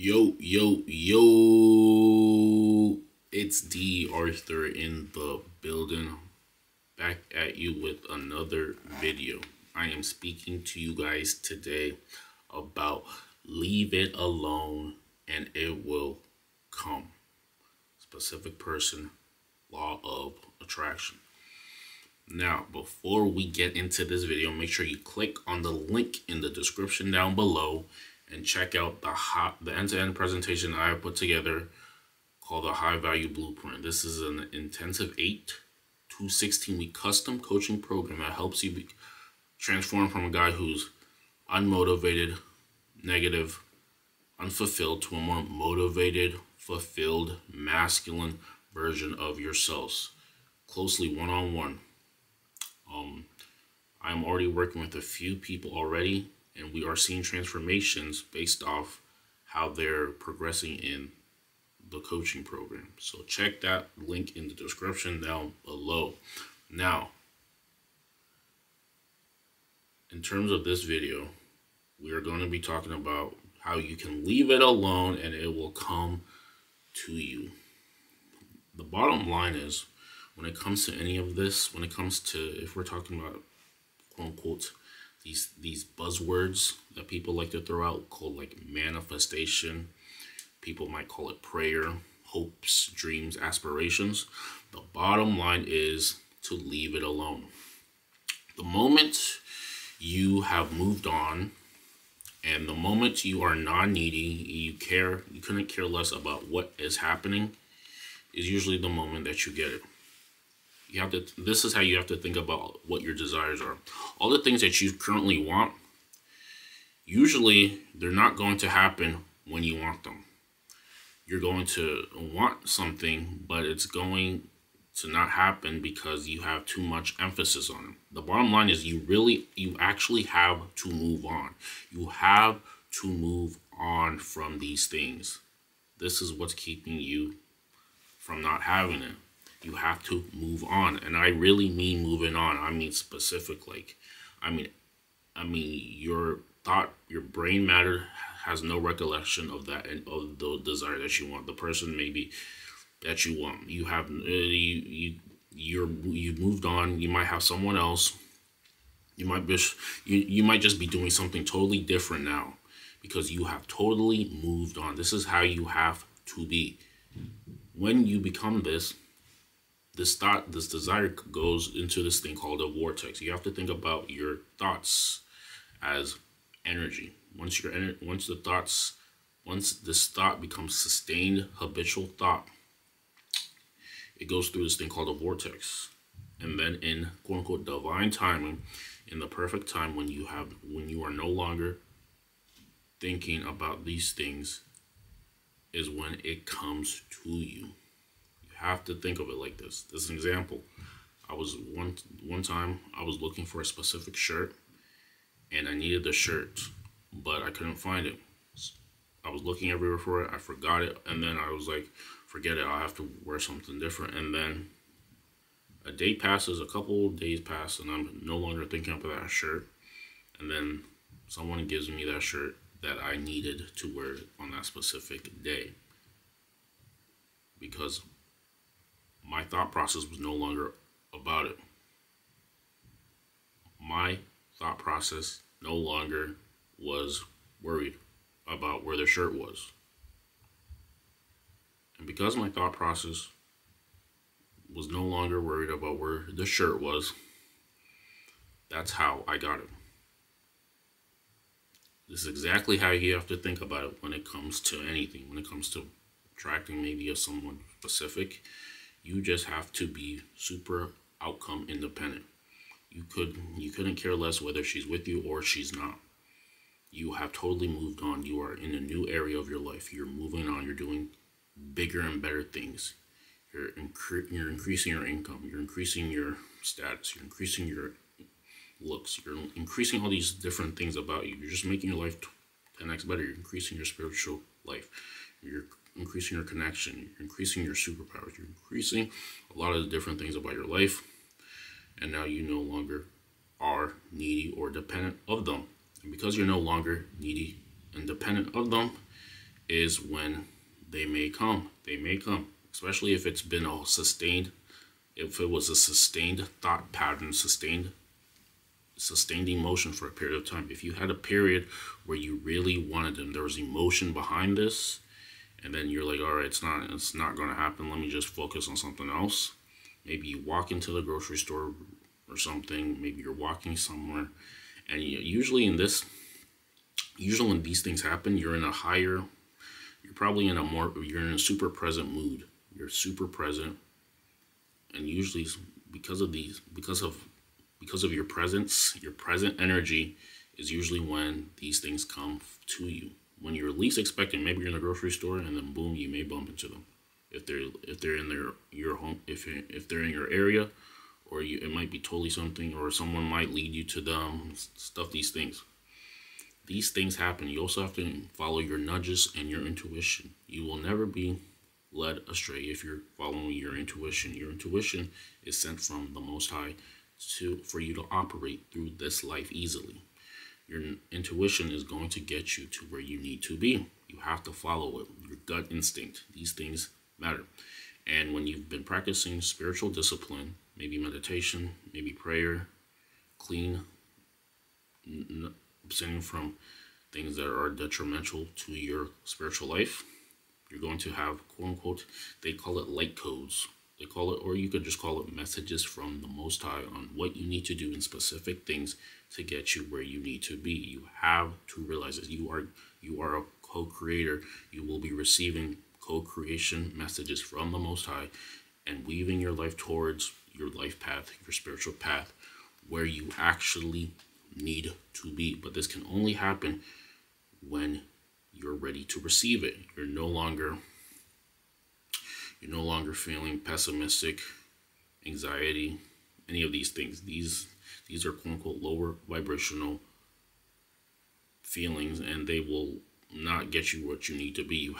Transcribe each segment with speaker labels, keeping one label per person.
Speaker 1: Yo, yo, yo. It's D. Arthur in the building. Back at you with another video. I am speaking to you guys today about leave it alone and it will come. Specific person, law of attraction. Now, before we get into this video, make sure you click on the link in the description down below and check out the end-to-end presentation I have put together called the High Value Blueprint. This is an intensive 8 to 16-week custom coaching program that helps you transform from a guy who's unmotivated, negative, unfulfilled to a more motivated, fulfilled, masculine version of yourselves, closely one-on-one. I'm already working with a few people already, and we are seeing transformations based off how they're progressing in the coaching program. So check that link in the description down below. Now, in terms of this video, we are going to be talking about how you can leave it alone and it will come to you. The bottom line is, when it comes to any of this, when it comes to, if we're talking about quote unquote these buzzwords that people like to throw out called like manifestation, people might call it prayer, hopes, dreams, aspirations, the bottom line is to leave it alone. The moment you have moved on and the moment you are non-needy, you couldn't care less about what is happening, is usually the moment that you get it. This is how you have to think about what your desires are. All the things that you currently want, usually they're not going to happen when you want them. You're going to want something, but it's going to not happen because you have too much emphasis on it. The bottom line is you actually have to move on. You have to move on from these things. This is what's keeping you from not having it. You have to move on, and I really mean moving on. I mean specific, like, I mean your thought, your brain matter has no recollection of that and of the desire that you want. The person maybe that you want, you have you've moved on. You might have someone else. You might just be doing something totally different now because you have totally moved on. This is how you have to be. When you become this desire goes into this thing called a vortex. You have to think about your thoughts as energy. Once this thought becomes sustained habitual thought, it goes through this thing called a vortex. And then in quote unquote divine timing, in the perfect time when you are no longer thinking about these things, is when it comes to you. Have to think of it like this. This is an example. I was one time I was looking for a specific shirt and I needed the shirt, but I couldn't find it. I was looking everywhere for it. I forgot it, and then I was like, forget it, I'll have to wear something different. And then a day passes, a couple of days pass, and I'm no longer thinking of that shirt. And then someone gives me that shirt that I needed to wear on that specific day, because my thought process was no longer about it. My thought process no longer was worried about where the shirt was. And because my thought process was no longer worried about where the shirt was, that's how I got it. This is exactly how you have to think about it when it comes to anything. When it comes to attracting maybe someone specific, you just have to be super outcome independent. You couldn't care less whether she's with you or she's not. You have totally moved on. You are in a new area of your life. You're moving on. You're doing bigger and better things. You're increasing your income. You're increasing your status. You're increasing your looks. You're increasing all these different things about you. You're just making your life 10x better. You're increasing your spiritual life. You're increasing your connection, you're increasing your superpowers, you're increasing a lot of the different things about your life, and now you no longer are needy or dependent of them. And because you're no longer needy and dependent of them, is when they may come. They may come, especially if it's been a sustained, if it was a sustained thought pattern, sustained emotion for a period of time. If you had a period where you really wanted them, there was emotion behind this, and then you're like, all right, it's not going to happen. Let me just focus on something else. Maybe you walk into the grocery store or something. Maybe you're walking somewhere, and usually when these things happen, you're probably you're in a super present mood. You're super present, and usually because of your presence, your present energy is usually when these things come to you. When you're least expecting, maybe you're in the grocery store, and then boom, you may bump into them. If they're in your home, if they're in your area, or it might be totally something, or someone might lead you to them. These things happen. You also have to follow your nudges and your intuition. You will never be led astray if you're following your intuition. Your intuition is sent from the Most High for you to operate through this life easily. Your intuition is going to get you to where you need to be. You have to follow it, your gut instinct. These things matter. And when you've been practicing spiritual discipline, maybe meditation, maybe prayer, clean, abstaining from things that are detrimental to your spiritual life, you're going to have, quote unquote, they call it light codes. They call it, or you could just call it messages from the Most High on what you need to do in specific things to get you where you need to be. You have to realize that you are a co-creator. You will be receiving co-creation messages from the Most High and weaving your life towards your life path, your spiritual path, where you actually need to be. But this can only happen when you're ready to receive it. You're no longer feeling pessimistic, anxiety, any of these things. These are quote unquote lower vibrational feelings, and they will not get you what you need to be. You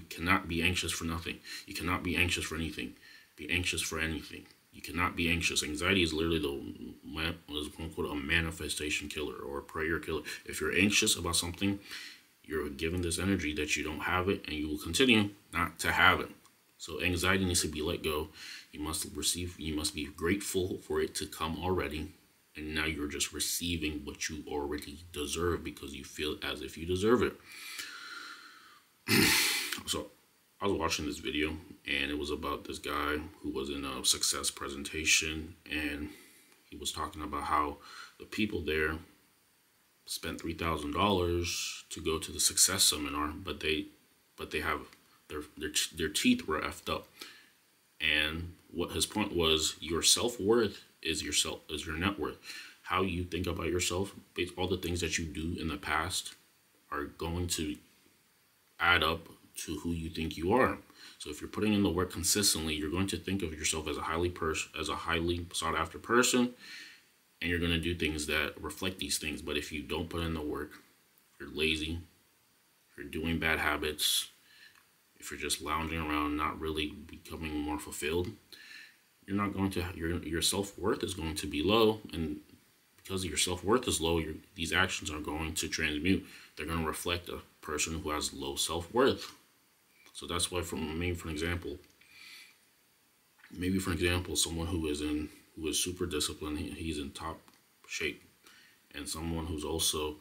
Speaker 1: cannot be anxious for nothing. You cannot be anxious for anything. Be anxious for anything. You cannot be anxious. Anxiety is literally quote unquote a manifestation killer or a prayer killer. If you're anxious about something, you're given this energy that you don't have it, and you will continue not to have it. So anxiety needs to be let go. You must be grateful for it to come already. And now you're just receiving what you already deserve because you feel as if you deserve it. So I was watching this video, and it was about this guy who was in a success presentation, and he was talking about how the people there spent $3,000 to go to the success seminar, but they have their teeth were effed up. And what his point was, your self-worth is your net worth. How you think about yourself, all the things that you do in the past are going to add up to who you think you are. So if you're putting in the work consistently, you're going to think of yourself as a highly sought after person, and you're going to do things that reflect these things. But if you don't put in the work, you're lazy, you're doing bad habits, if you're just lounging around, not really becoming more fulfilled, you're not going to, your self-worth is going to be low. And because your self-worth is low, these actions are going to transmute. They're going to reflect a person who has low self-worth. So that's why, for example, someone who is super disciplined, he's in top shape, and someone who's also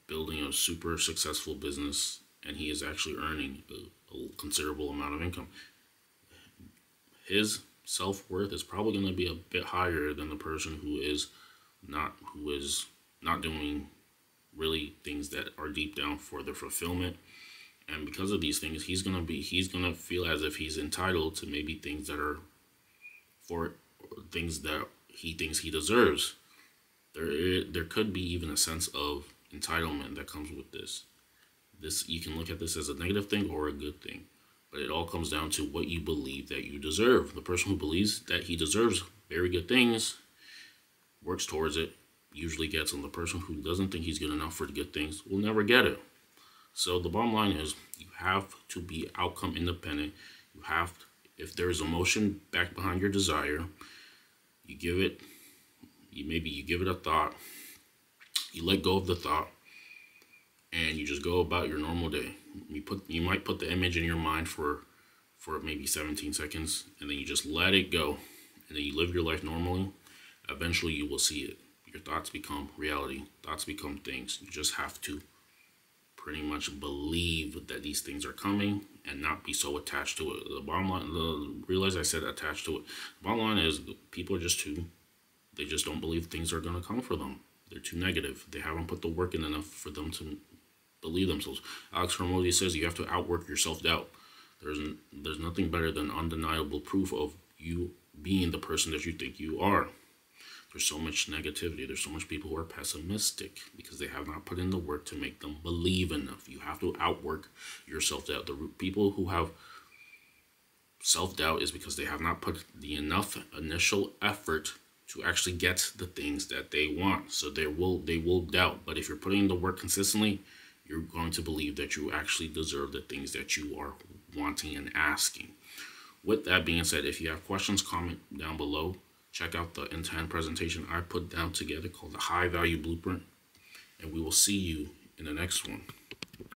Speaker 1: building a super successful business, and he is actually earning a considerable amount of income. His self-worth is probably going to be a bit higher than the person who is not doing really things that are deep down for their fulfillment. And because of these things, he's gonna feel as if he's entitled to maybe things that are things that he thinks he deserves. There could be even a sense of entitlement that comes with this. You can look at this as a negative thing or a good thing, but it all comes down to what you believe that you deserve. The person who believes that he deserves very good things, works towards it, usually gets them. The person who doesn't think he's good enough for the good things will never get it. So the bottom line is, you have to be outcome independent. If there is emotion back behind your desire, you give it a thought, you let go of the thought, and you just go about your normal day. You might put the image in your mind for maybe 17 seconds, and then you just let it go, and then you live your life normally. Eventually you will see it. Your thoughts become reality. Thoughts become things. You just have to pretty much believe that these things are coming and not be so attached to it. The bottom line, realize I said attached to it. The bottom line is people are they just don't believe things are going to come for them. They're too negative. They haven't put the work in enough for them to believe themselves. Alex Hormozy says you have to outwork your self-doubt. There's nothing better than undeniable proof of you being the person that you think you are. There's so much negativity. There's so much people who are pessimistic because they have not put in the work to make them believe enough. You have to outwork your self-doubt. The people who have self-doubt is because they have not put the enough initial effort to actually get the things that they want. So they will doubt. But if you're putting in the work consistently, you're going to believe that you actually deserve the things that you are wanting and asking. With that being said, if you have questions, comment down below. Check out the end-to-end presentation I put down together called the High Value Blueprint. And we will see you in the next one.